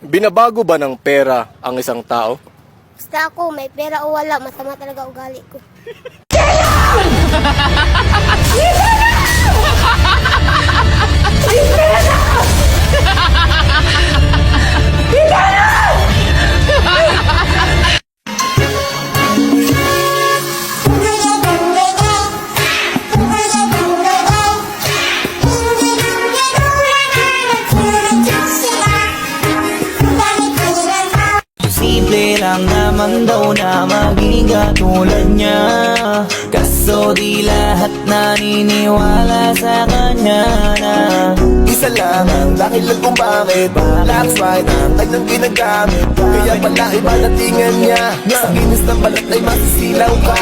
Binabago ba ng pera ang isang tao? Basta ako, may pera o wala, masama talaga ugali ko. Simple lang naman daw na maging katulad niya, kaso di lahat naniniwala sa kanya na isa lang ang dahilan kung bakit black white ang kanyang ginagamit. Kaya pala iba datingan niya, sa kinis ng balat ay masisilaw ka.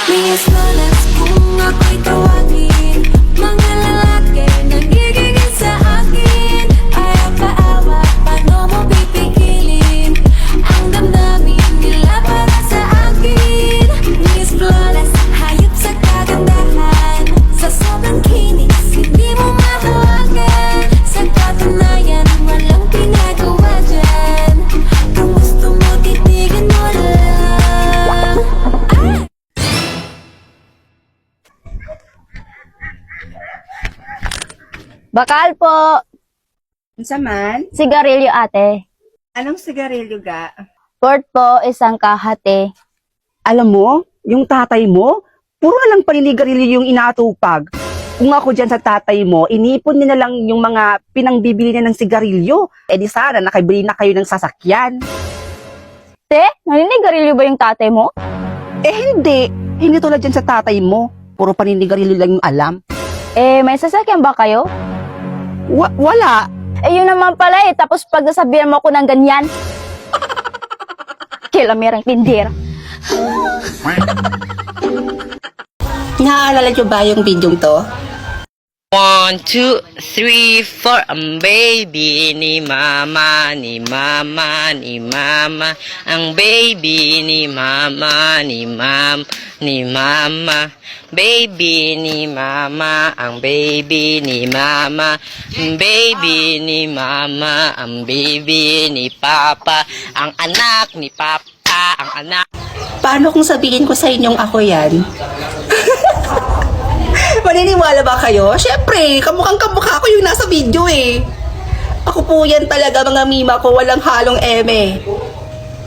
Minsan malas kung ako'y tawagin, mga lalaki nagigigil sa akin. Ayaw kaawa, paano mo pipigilin ang damdamin nila para sa akin? Miss Flawless, hayop sa kagandahan, sa sobrang kinis, hindi mo mahawagan. Sa katunayan, walang pinagawa dyan. Kung gusto mo, titigan mo lang. Bakal po. Unsa man? Sigarilyo ate. Anong sigarilyo ga? Port po, isang kahate. Alam mo, yung tatay mo, puro na lang paninigarilyo yung inaatupag. Kung ako dyan sa tatay mo, inipon niya na lang yung mga pinangbibili niya ng sigarilyo. Eh di sana, nakabili na kayo ng sasakyan. Te, naninigarilyo ba yung tatay mo? Eh hindi. Hindi tulad dyan sa tatay mo. Puro paninigarilyo lang yung alam. Eh, may sasakyan ba kayo? Wala. Eh, yun naman pala eh. Tapos pag nasabihan mo ako ng ganyan. Kilamerang tindir. Naaalala niyo ba yung bidyong to? 1, 2, 3, 4. Ang baby ni mama, ni mama, ni mama. Ang baby ni mama, ni ni mama. Baby ni mama, ang baby ni mama. Ang baby ni mama, ang baby ni papa. Ang anak ni papa, ang anak. Paano kung sabihin ko sa inyong ako yan? Maniniwala ba kayo? Siyempre, kamukha ko yung nasa video eh. Ako po yan talaga, mga mima ko, walang halong eme.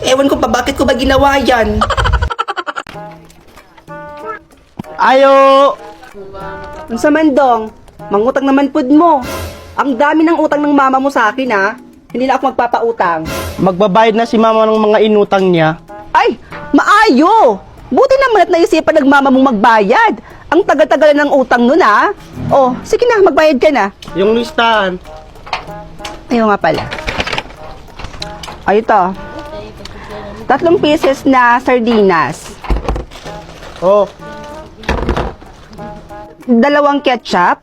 Ewan ko pa bakit ko ba ginawa yan. Ayo! Unsa man dong? Mangutang naman pud mo. Ang dami ng utang ng mama mo sa akin ha. Hindi na ako magpapautang. Magbabayad na si mama ng mga inutang niya. Ay! Maayo! Buti naman at naisipan ng mama mong magbayad. Ang tagal-tagal ng utang nun ha. Oh, sige na, magbayad ka na. Yung listahan. Ayaw nga pala. Ay, ito. 3 pieces na sardinas. Oh, 2 ketchup.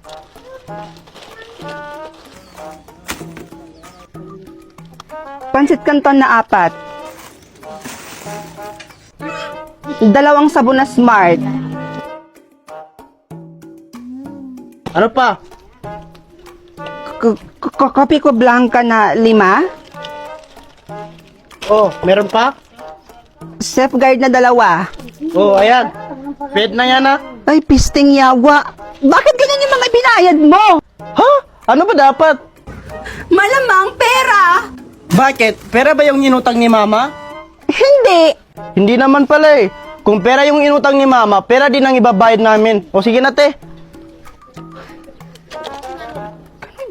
Pansit Canton na 4. 2 sabon na Smart. ano pa? Kopi ko blanca na 5. Oh, meron pa? Safeguard na 2. Oh, ayan. Paid na yan ah. Ay, pisting yawa. Bakit ganyan yung mga binayad mo? Ha? Ano ba dapat? Malamang pera. Bakit? Pera ba yung inutang ni mama? Hindi. Hindi naman pala eh. Kung pera yung inutang ni mama, pera din ang ibabayad namin. O sige na te.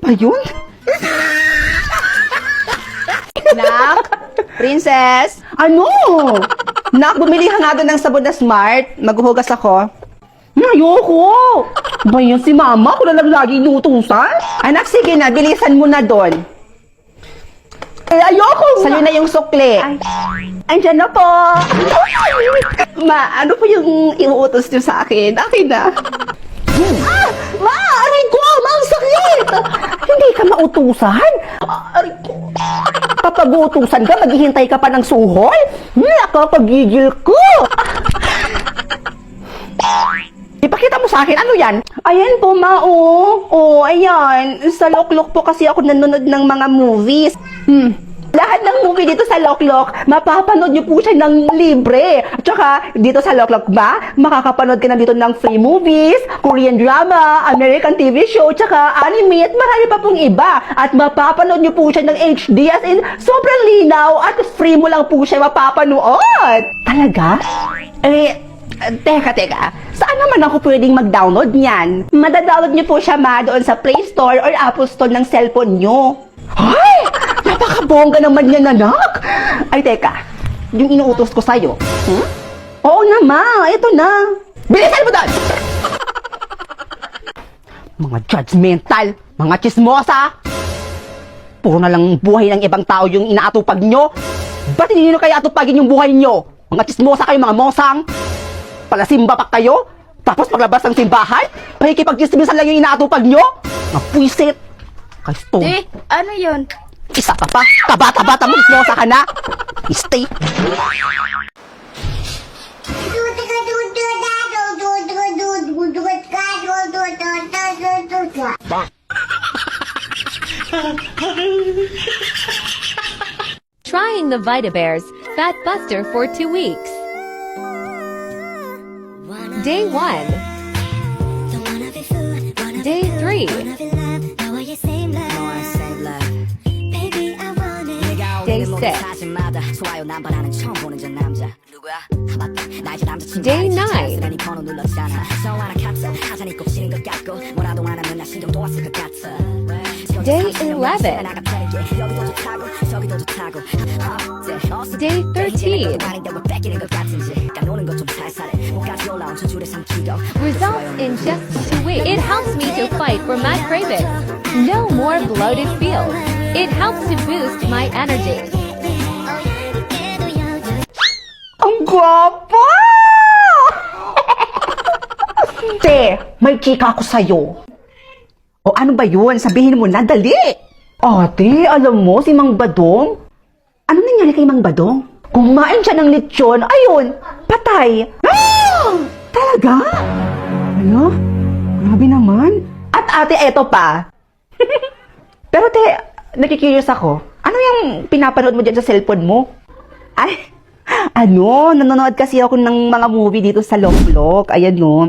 Ba yun? Nak? Princess? Ano? Nak, bumili ka nga doon ng sabon na Smart. Maghuhugas ako. Ayoko! Ba yun si mama? Ako na lang lagi inutusan? Anak, sige na. Bilisan mo na doon. Eh, ayoko! Sali na yung sukli. Andyan na po. Ma, ano po yung iuutos niyo sa akin? Akin na. Ah! Ma! Aray ko! Ma, ang sakit! Hindi ka mautusan? Aray ko. Kapag uutusan ka, maghihintay ka pa ng suhol? Nakakagigil ko! Ipakita mo sa akin, ano yan? Ayan po, ma, oh. Oh, ayan. Sa Loklok po kasi ako nanonood ng mga movies. Lahat ng movie dito sa Loklok, mapapanood niyo po siya ng libre. At saka, dito sa Loklok ba, makakapanood ka na dito ng free movies, Korean drama, American TV show, tsaka anime, at marami pa pong iba. At mapapanood niyo po siya ng HD, as in, sobrang linaw, at free mo lang po siya mapapanood. Talaga? Teka. Saan naman ako pwedeng mag-download niyan? Madadownload niyo po siya, ma, doon sa Play Store or Apple Store ng cellphone niyo. Ay! Napakabongga naman yan, anak! Ay, teka. Yung inuutos ko sa'yo. Oo na, ma. Ito na. Bilisan mo doon! Mga judgmental. Mga chismosa. Puro na lang buhay ng ibang tao yung inaatupag nyo. Ba't hindi nyo kaya atupagin yung buhay nyo? Mga chismosa kayo, mga mosang. Palasimba pa kayo. Tapos paglabas ng simbahan, pakikipag-chismisan lang yung inaatupag nyo. Mga puwisit. Kasto. Ano yun? Isa ka pa. Kabata-bata mo, ismosa ka na. Stay. Trying the VitaBears Fat Buster for 2 weeks. Day 1. Day 3. Day 6. Day 9. Day 11. Day 13. Results in just 2 weeks. It helps me to fight for my cravings. No more bloated feels. It helps to boost my energy. Ang gwapa! Te, may chika ako sa'yo. O ano ba yun? Sabihin mo na, dali! Ate, alam mo si Mang Badong? Ano nangyari kay Mang Badong? Kumain siya ng lechon, ayun, patay. Ah! Talaga? Ano? Grabe naman. At ate, eto pa. Pero te, nakikurious ako. Ano yung pinapanood mo dyan sa cellphone mo? Ay, nanonood kasi ako ng mga movie dito sa Loklok. Ayan no,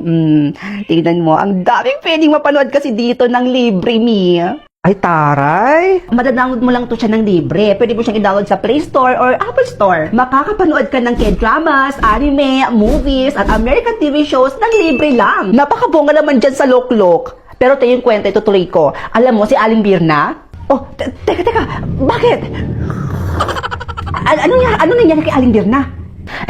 tingnan mo, ang daming pwedeng mapanood kasi dito ng libre, mi. Ay, taray. Madadownload mo lang to siya ng libre. Pwede mo siyang i-download sa Play Store or Apple Store. Makakapanood ka ng K-dramas, anime, movies, at American TV shows ng libre lang. Napakabongga naman dyan sa Loklok. Pero tayo yung kwento, itutuloy ko. Alam mo, si Aling Birna? Oh, teka, bakit? Ano nangyari kay Aling Birna?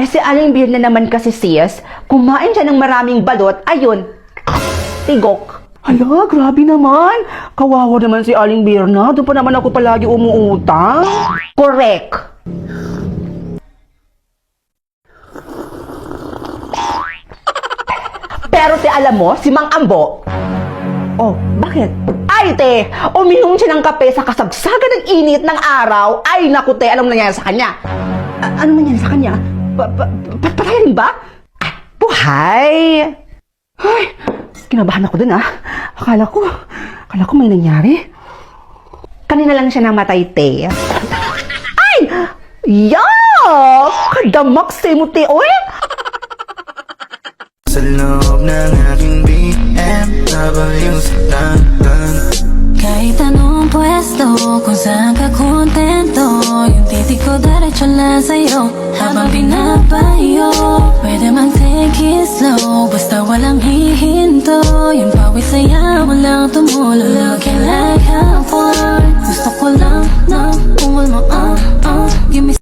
Si Aling Birna naman kasi sis, kumain siya ng maraming balot, ayun, tigok. Hala, grabe naman. Kawawa naman si Aling Birna. Doon pa naman ako palagi umuutang. Correct. Pero alam mo, si Mang Ambo. Oh, bakit? Ay, te, uminom siya ng kape sa kasagsagan ng init ng araw. Ay, naku, te, anong nangyari sa kanya? Anong nangyari sa kanya? Patayin ba? Buhay! Ay, kinabahan ako dun, Akala ko may nangyari. Kanina lang siya namatay, te. Ay! Yak! Kadamak mo, te, oy! Sa loob ng aking BMW sa tantan. Kahit anong pwesto, kung saan ka kontento, yung titik ko diretso lang sa'yo. Habang pinapayo, pwede mang take it slow, basta walang hihinto. Yung pawis saya mo lang tumulo, looking like a porn. Gusto ko lang na umul mo, give me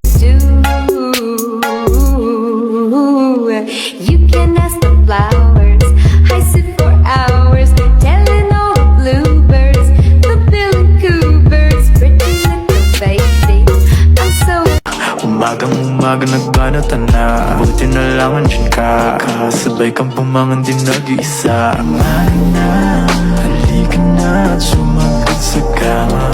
you can ask the flowers. I sit for hours telling all the bluebirds, the Billy-Coo-birds, pretty little baby. I'm so Umagang-umaga nagbanata na, buti na lang andyan ka. Kasabay kang pumangan din nag-iisa. Umaga na, halika na at sumagot sa kama.